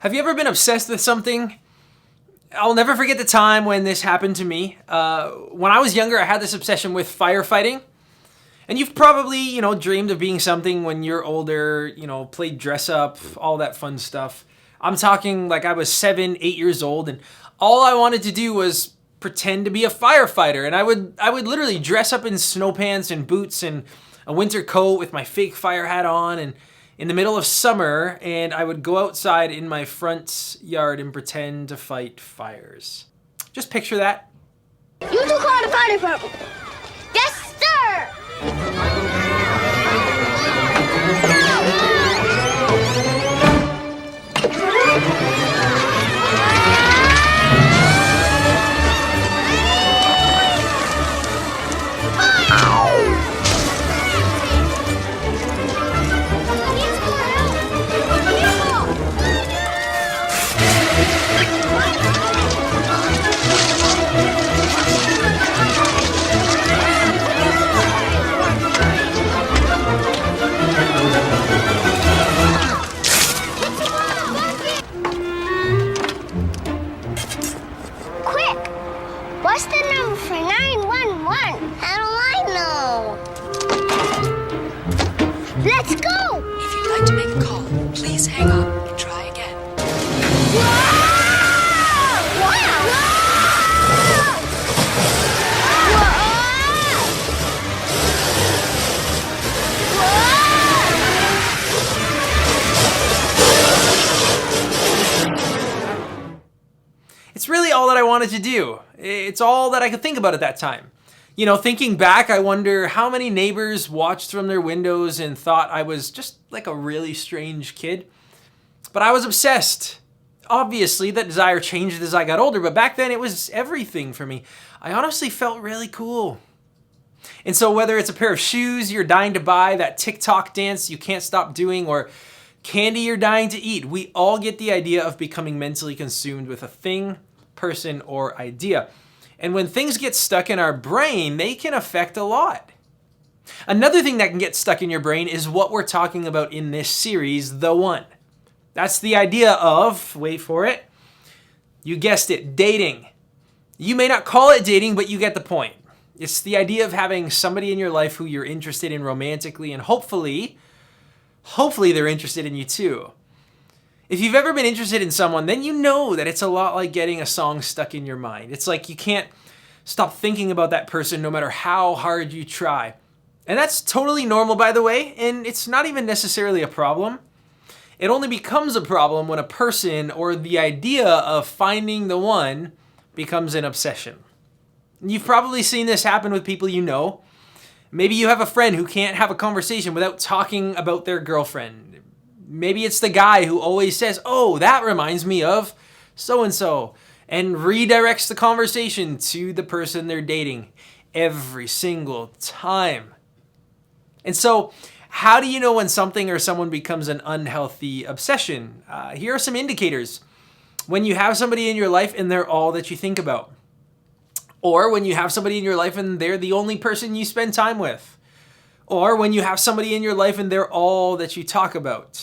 Have you ever been obsessed with something? I'll never forget the time when this happened to me. When I was younger, I had this obsession with firefighting. And you've probably, dreamed of being something when you're older, played dress up, all that fun stuff. I'm talking like I was 7, 8 years old, and all I wanted to do was pretend to be a firefighter. And I would literally dress up in snow pants and boots and a winter coat with my fake fire hat on, and in the middle of summer, and I would go outside in my front yard and pretend to fight fires. Just picture that. You two call the fire department. Yes, sir! Quick! What's the number for 911? How do I know? Let's go! If you'd like to make a call, please hang up and try again. It's really all that I wanted to do. It's all that I could think about at that time. Thinking back, I wonder how many neighbors watched from their windows and thought I was just like a really strange kid. But I was obsessed. Obviously, that desire changed as I got older, but back then it was everything for me. I honestly felt really cool. And so whether it's a pair of shoes you're dying to buy, that TikTok dance you can't stop doing, or candy you're dying to eat, we all get the idea of becoming mentally consumed with a thing, person, or idea. And when things get stuck in our brain, they can affect a lot. Another thing that can get stuck in your brain is what we're talking about in this series, The One. That's the idea of, wait for it, you guessed it, dating. You may not call it dating, but you get the point. It's the idea of having somebody in your life who you're interested in romantically, and hopefully they're interested in you too. If you've ever been interested in someone, then you know that it's a lot like getting a song stuck in your mind. It's like you can't stop thinking about that person no matter how hard you try. And that's totally normal, by the way, and it's not even necessarily a problem. It only becomes a problem when a person or the idea of finding the one becomes an obsession. You've probably seen this happen with people you know. Maybe you have a friend who can't have a conversation without talking about their girlfriend. Maybe it's the guy who always says, "Oh, that reminds me of so-and-so," and redirects the conversation to the person they're dating every single time. And so, how do you know when something or someone becomes an unhealthy obsession? Here are some indicators. When you have somebody in your life and they're all that you think about. Or when you have somebody in your life and they're the only person you spend time with. Or when you have somebody in your life and they're all that you talk about.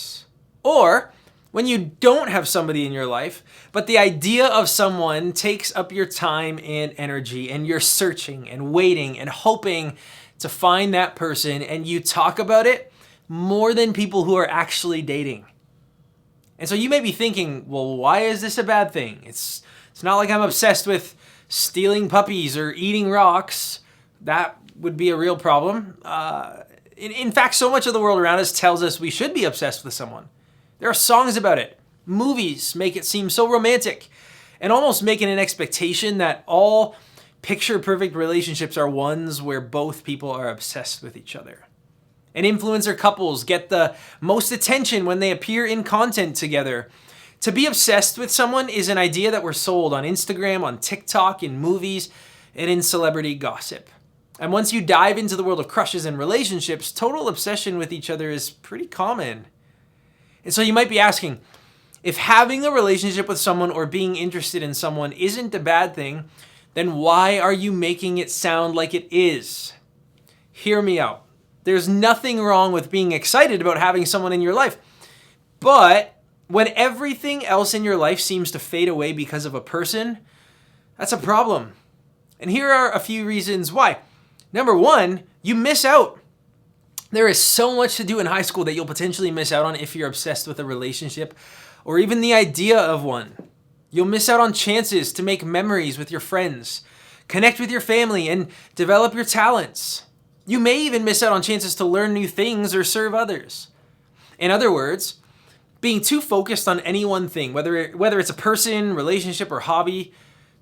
Or when you don't have somebody in your life, but the idea of someone takes up your time and energy, and you're searching and waiting and hoping to find that person, and you talk about it more than people who are actually dating. And so you may be thinking, well, why is this a bad thing? It's not like I'm obsessed with stealing puppies or eating rocks. That would be a real problem. In fact, so much of the world around us tells us we should be obsessed with someone. There are songs about it. Movies make it seem so romantic, and almost making an expectation that all picture-perfect relationships are ones where both people are obsessed with each other. And influencer couples get the most attention when they appear in content together. To be obsessed with someone is an idea that we're sold on Instagram, on TikTok, in movies, and in celebrity gossip. And once you dive into the world of crushes and relationships, total obsession with each other is pretty common. And so you might be asking, if having a relationship with someone or being interested in someone isn't a bad thing, then why are you making it sound like it is? Hear me out. There's nothing wrong with being excited about having someone in your life, but When everything else in your life seems to fade away because of a person, that's a problem. And here are a few reasons why. Number one, you miss out. There is so much to do in high school that you'll potentially miss out on if you're obsessed with a relationship or even the idea of one. You'll miss out on chances to make memories with your friends, connect with your family, and develop your talents. You may even miss out on chances to learn new things or serve others. In other words, being too focused on any one thing, whether it's a person, relationship, or hobby,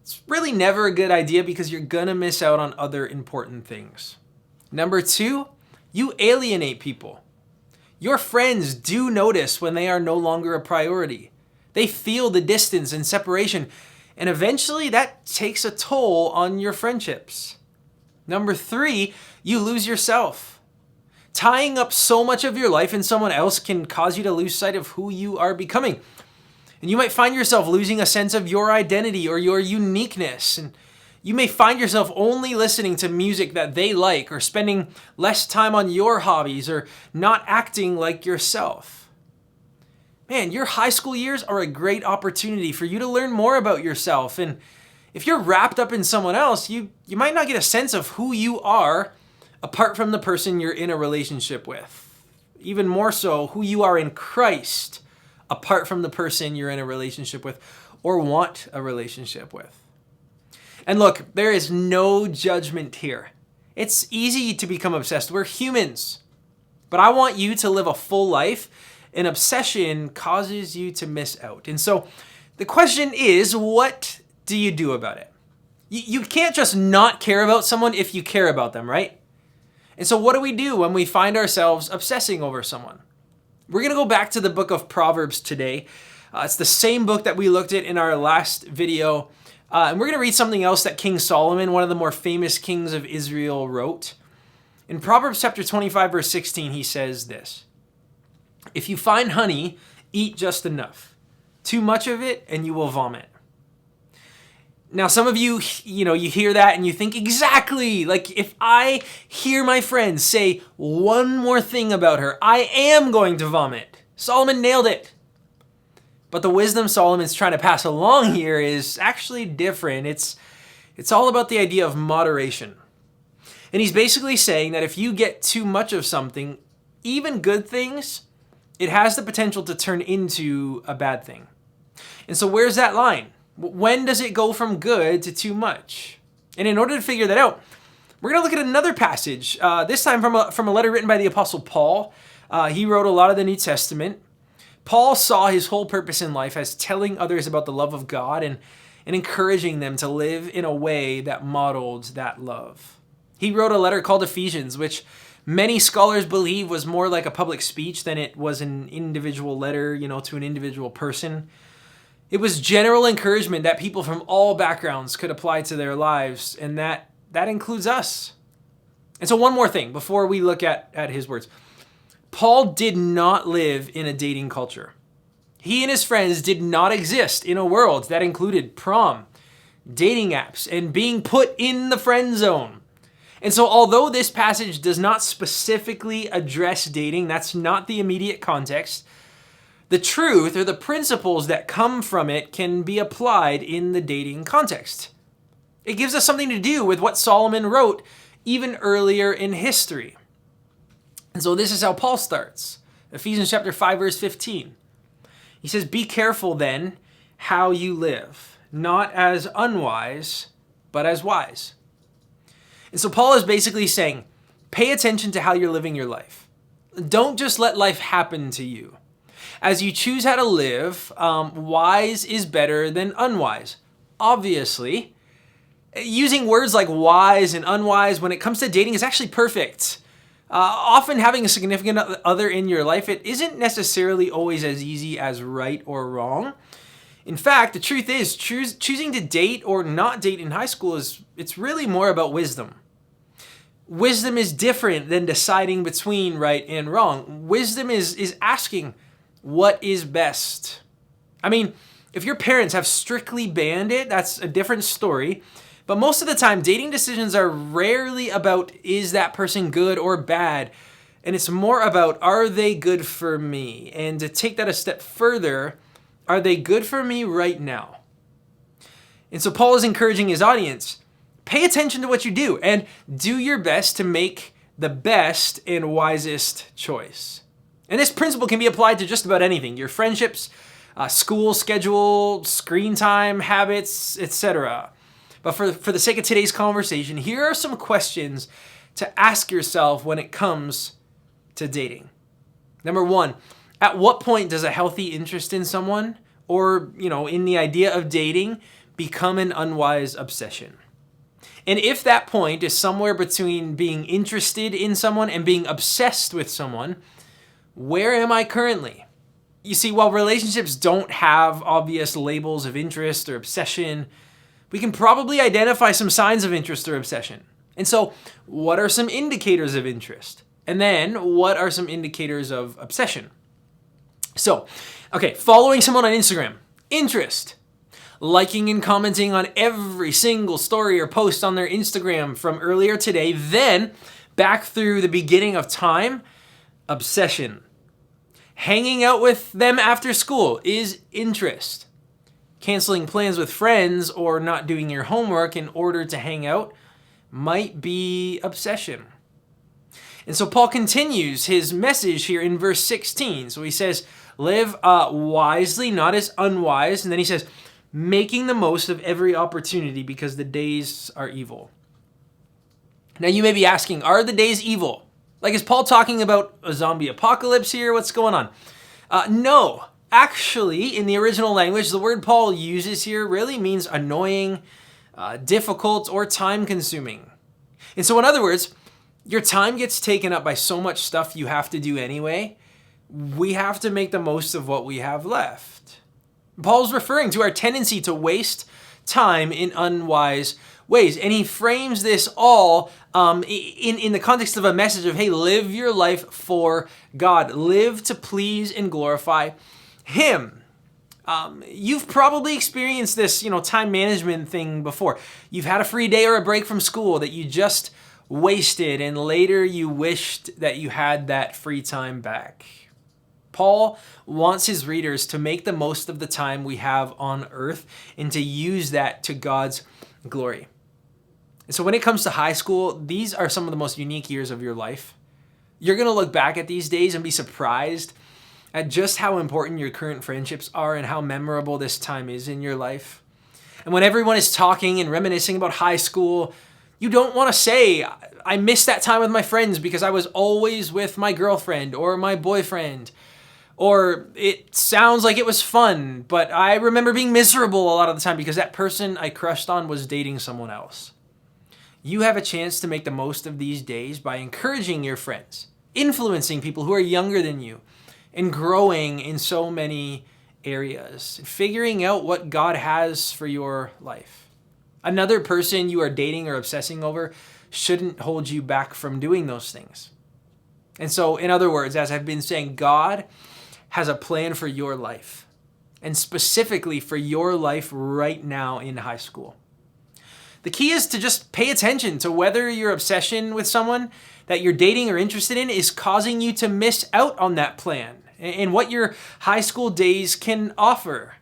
it's really never a good idea because you're gonna miss out on other important things. Number two, you alienate people. Your friends do notice when they are no longer a priority. They feel the distance and separation, and eventually that takes a toll on your friendships. Number three, you lose yourself. Tying up so much of your life in someone else can cause you to lose sight of who you are becoming. And you might find yourself losing a sense of your identity or your uniqueness. And you may find yourself only listening to music that they like or spending less time on your hobbies or not acting like yourself. Man, your high school years are a great opportunity for you to learn more about yourself. And if you're wrapped up in someone else, you might not get a sense of who you are apart from the person you're in a relationship with. Even more so, who you are in Christ apart from the person you're in a relationship with or want a relationship with. And look, there is no judgment here. It's easy to become obsessed. We're humans. But I want you to live a full life. An obsession causes you to miss out. And so the question is, what do you do about it? You can't just not care about someone if you care about them, right? And so what do we do when we find ourselves obsessing over someone? We're going to go back to the book of Proverbs today. It's the same book that we looked at in our last video. And we're going to read something else that King Solomon, one of the more famous kings of Israel, wrote. In Proverbs chapter 25, verse 16, he says this: "If you find honey, eat just enough. Too much of it and you will vomit." Now, some of you hear that and you think, exactly, like if I hear my friends say one more thing about her, I am going to vomit. Solomon nailed it. But the wisdom Solomon's trying to pass along here is actually different. It's all about the idea of moderation. And he's basically saying that if you get too much of something, even good things, it has the potential to turn into a bad thing. And so where's that line? When does it go from good to too much? And in order to figure that out, we're going to look at another passage, this time from a letter written by the Apostle Paul. He wrote a lot of the New Testament. Paul saw his whole purpose in life as telling others about the love of God and encouraging them to live in a way that modeled that love. He wrote a letter called Ephesians, which many scholars believe was more like a public speech than it was an individual letter, to an individual person. It was general encouragement that people from all backgrounds could apply to their lives, and that includes us. And so one more thing before we look at his words. Paul did not live in a dating culture. He and his friends did not exist in a world that included prom, dating apps, and being put in the friend zone. And so although this passage does not specifically address dating, that's not the immediate context, the truth or the principles that come from it can be applied in the dating context. It gives us something to do with what Solomon wrote even earlier in history. And so this is how Paul starts. Ephesians chapter 5, verse 15. He says, "Be careful then how you live, not as unwise, but as wise." And so Paul is basically saying, pay attention to how you're living your life. Don't just let life happen to you. As you choose how to live, wise is better than unwise. Obviously, using words like wise and unwise when it comes to dating is actually perfect. Often having a significant other in your life, it isn't necessarily always as easy as right or wrong. In fact, the truth is, choosing to date or not date in high school it's really more about wisdom. Wisdom is different than deciding between right and wrong. Wisdom is asking, what is best? I mean, if your parents have strictly banned it, that's a different story. But most of the time, dating decisions are rarely about, is that person good or bad? And it's more about, are they good for me? And to take that a step further, are they good for me right now? And so Paul is encouraging his audience, pay attention to what you do and do your best to make the best and wisest choice. And this principle can be applied to just about anything, your friendships, school schedule, screen time, habits, etc. But for the sake of today's conversation, here are some questions to ask yourself when it comes to dating. Number one, at what point does a healthy interest in someone or, in the idea of dating become an unwise obsession? And if that point is somewhere between being interested in someone and being obsessed with someone, where am I currently? You see, while relationships don't have obvious labels of interest or obsession, we can probably identify some signs of interest or obsession. And so, what are some indicators of interest? And then, what are some indicators of obsession? So, following someone on Instagram, interest. Liking and commenting on every single story or post on their Instagram from earlier today, then back through the beginning of time, obsession. Hanging out with them after school is interest. Canceling plans with friends or not doing your homework in order to hang out might be obsession. And so Paul continues his message here in verse 16. So he says, live wisely, not as unwise. And then he says, making the most of every opportunity because the days are evil. Now you may be asking, are the days evil? Like, is Paul talking about a zombie apocalypse here? What's going on? No. Actually, in the original language, the word Paul uses here really means annoying, difficult, or time-consuming. And so in other words, your time gets taken up by so much stuff you have to do anyway. We have to make the most of what we have left. Paul's referring to our tendency to waste time in unwise ways. And he frames this all in the context of a message of, hey, live your life for God. Live to please and glorify Him. You've probably experienced this, time management thing before. You've had a free day or a break from school that you just wasted, and later you wished that you had that free time back. Paul wants his readers to make the most of the time we have on earth and to use that to God's glory. And so when it comes to high school, these are some of the most unique years of your life. You're going to look back at these days and be surprised at just how important your current friendships are and how memorable this time is in your life. And when everyone is talking and reminiscing about high school, you don't want to say, I miss that time with my friends because I was always with my girlfriend or my boyfriend. Or it sounds like it was fun, but I remember being miserable a lot of the time because that person I crushed on was dating someone else. You have a chance to make the most of these days by encouraging your friends, influencing people who are younger than you, and growing in so many areas, figuring out what God has for your life. Another person you are dating or obsessing over shouldn't hold you back from doing those things. And so, in other words, as I've been saying, God has a plan for your life, and specifically for your life right now in high school. The key is to just pay attention to whether your obsession with someone that you're dating or interested in is causing you to miss out on that plan and what your high school days can offer.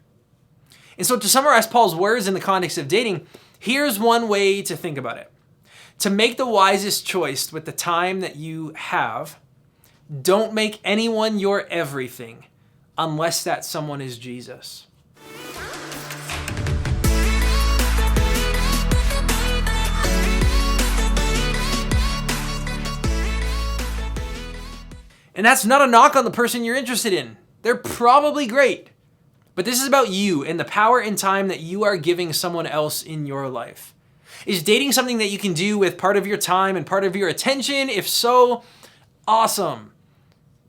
And so to summarize Paul's words in the context of dating, here's one way to think about it. To make the wisest choice with the time that you have, don't make anyone your everything unless that someone is Jesus. And that's not a knock on the person you're interested in. They're probably great. But this is about you and the power and time that you are giving someone else in your life. Is dating something that you can do with part of your time and part of your attention? If so, awesome.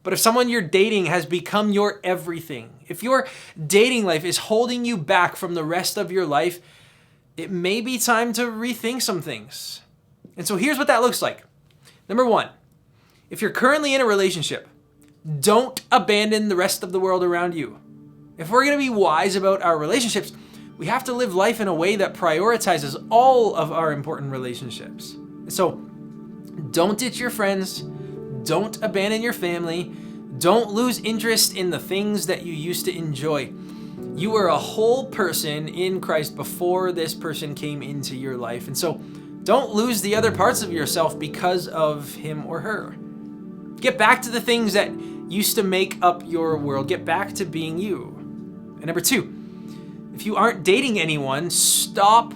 But if someone you're dating has become your everything, if your dating life is holding you back from the rest of your life, it may be time to rethink some things. And so here's what that looks like. Number one, if you're currently in a relationship, don't abandon the rest of the world around you. If we're going to be wise about our relationships, we have to live life in a way that prioritizes all of our important relationships. So don't ditch your friends. Don't abandon your family. Don't lose interest in the things that you used to enjoy. You were a whole person in Christ before this person came into your life. And so don't lose the other parts of yourself because of him or her. Get back to the things that used to make up your world. Get back to being you. And number 2, if you aren't dating anyone, stop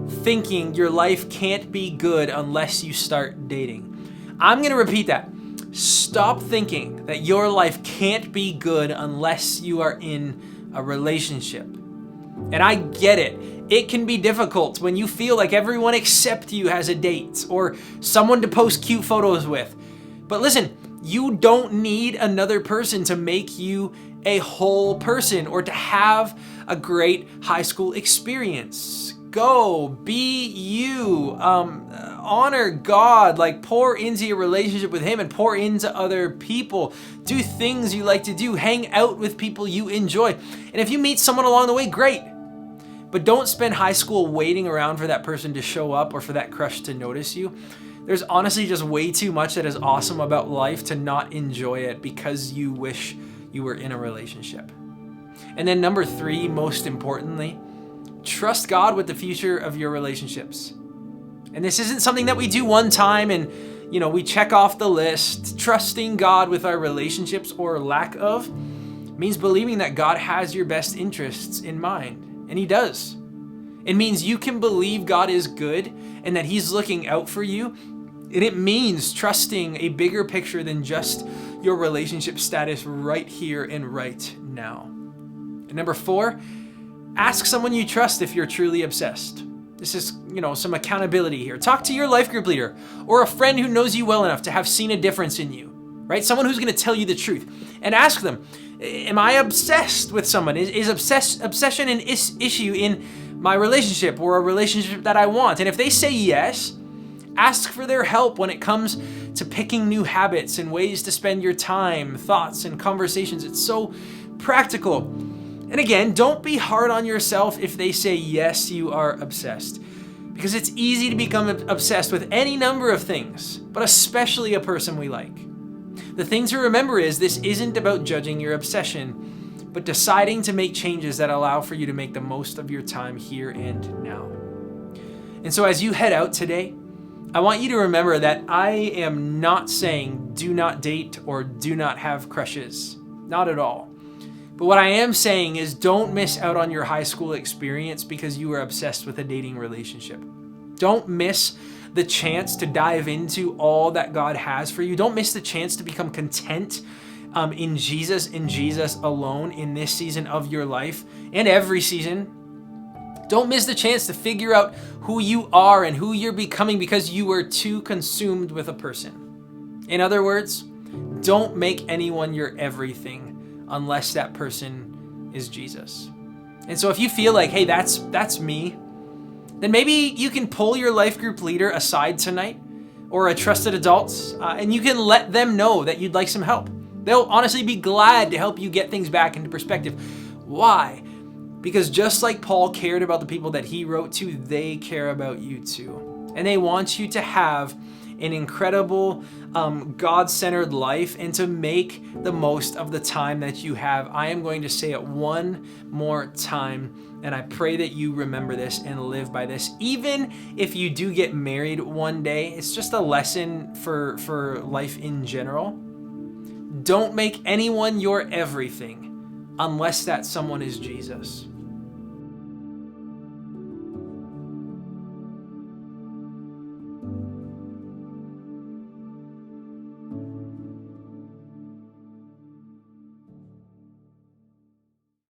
thinking your life can't be good unless you start dating. I'm going to repeat that. Stop thinking that your life can't be good unless you are in a relationship. And I get it. It can be difficult when you feel like everyone except you has a date or someone to post cute photos with. But listen, you don't need another person to make you a whole person or to have a great high school experience. Go, be you, honor God, like pour into your relationship with him and pour into other people. Do things you like to do, hang out with people you enjoy. And if you meet someone along the way, great. But don't spend high school waiting around for that person to show up or for that crush to notice you. There's honestly just way too much that is awesome about life to not enjoy it because you wish you were in a relationship. And then number 3, most importantly, trust God with the future of your relationships. And this isn't something that we do one time and, we check off the list. Trusting God with our relationships or lack of means believing that God has your best interests in mind. And he does. It means you can believe God is good and that he's looking out for you. And it means trusting a bigger picture than just your relationship status right here and right now. And number 4, ask someone you trust if you're truly obsessed. This is, some accountability here. Talk to your life group leader or a friend who knows you well enough to have seen a difference in you, right? Someone who's going to tell you the truth. And ask them, am I obsessed with someone? Is obsession an issue in my relationship or a relationship that I want? And if they say yes, ask for their help when it comes to picking new habits and ways to spend your time, thoughts, and conversations. It's so practical. And again, don't be hard on yourself if they say, yes, you are obsessed. Because it's easy to become obsessed with any number of things, but especially a person we like. The thing to remember is this isn't about judging your obsession, but deciding to make changes that allow for you to make the most of your time here and now. And so as you head out today, I want you to remember that I am not saying do not date or do not have crushes. Not at all. But what I am saying is don't miss out on your high school experience because you are obsessed with a dating relationship. Don't miss the chance to dive into all that God has for you. Don't miss the chance to become content in Jesus alone in this season of your life and every season. Don't miss the chance to figure out who you are and who you're becoming because you were too consumed with a person. In other words, don't make anyone your everything unless that person is Jesus. And so if you feel like, hey, that's me, then maybe you can pull your life group leader aside tonight or a trusted adult, and you can let them know that you'd like some help. They'll honestly be glad to help you get things back into perspective. Why? Because just like Paul cared about the people that he wrote to, they care about you too. And they want you to have an incredible God-centered life and to make the most of the time that you have. I am going to say it one more time, and I pray that you remember this and live by this. Even if you do get married one day, it's just a lesson for life in general. Don't make anyone your everything unless that someone is Jesus.